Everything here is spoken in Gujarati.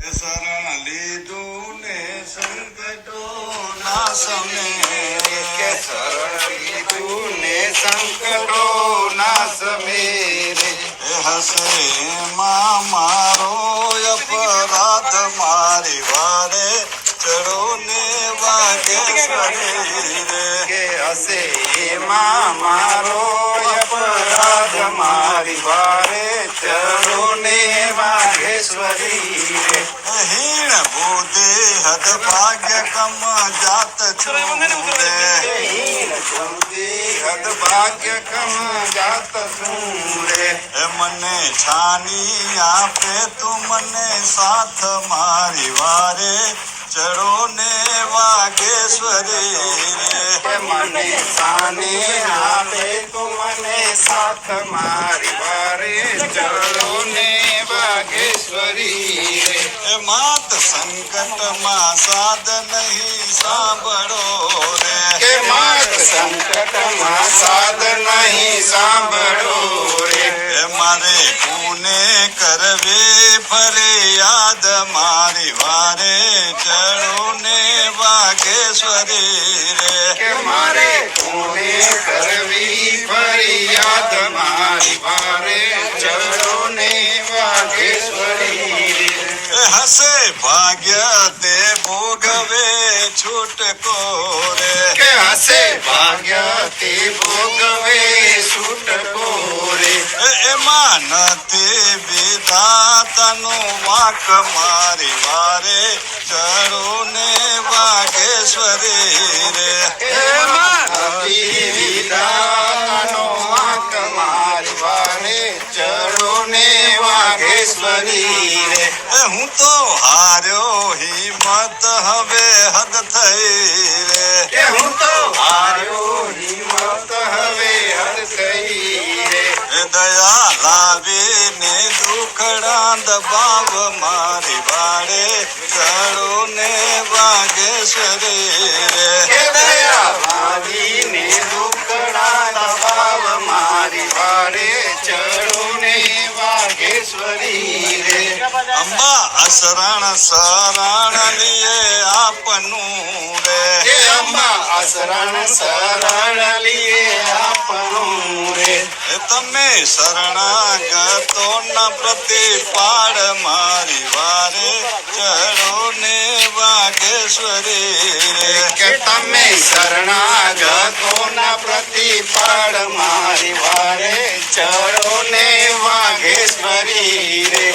શરણ લીધું ને સંકટો ના સમે કે શરણ લીધું ને સંકટો ના સમેરે હસે માં મારો અપરાધ મારી વારે ચડો ને વાગે શરીરે કે હસે એમાં મારો અપરાધ મારી વારે ચડો ને વાઘેશ્વરી રે હીણ બુદ્ધિ હદ ભાગ્ય કમ જાત છું રે હદ ભાગ્ય કમ જાત છું રે મને છાની આપે તું મને સાથ મારી વારે ચડો ને વાઘેશ્વરી કે મને સાને આપે તું મને સાથ મારી વારે ચડો ને વાઘેશ્વરી રે માત સંકટમાં સાધ નહીં સાંભળો રે કે માત સંકટમાં સાધ નહીં સાંભળો રે મારે પુને કરવે ફરિયાદ મારી વારે ચડો ને વાઘેશ્વરી રે કે મારે કોને કરવી ફરિયાદ મારી વારે ચડો ને વાઘેશ્વરી રે હસે ભાગ્ય તે ભોગવે છૂટકો રે કે હસે ભાગ્ય તે ભોગવે છૂટકો રે એમાં નથી વિધાતાનું વાંક મારી વારે ચડો ને વાઘેશ્વરી રે એમાં નથી વિધાતાનો વાંક મારી વારે ચડો ને વાઘેશ્વરી રે હું તો હાર્યો હિંમત હવે હદ થઈ રે કે હું તો હાર્યો હિંમત હવે હદ થઈ રે દયા લાવીને દુખડા દબાવ મારી વાડે ચડો ને વાઘેશ્વરી રે કે દયા ભાવીને દુખડા દબાવ મારી વારે ચડો ને વાઘેશ્વરી રે અંબા અસરણ શરણ લીએ આપનું રે કે અંબા અસરણ શરણ લીએ આપણું રે તમે શરણાગતો ન પ્રતિપાળ મારી વારે ચડો ને વાઘેશ્વરી રે કે તમે શરણાગતો ના પ્રતિપાળ મારી વારે ચડો ને વાઘેશ્વરી રે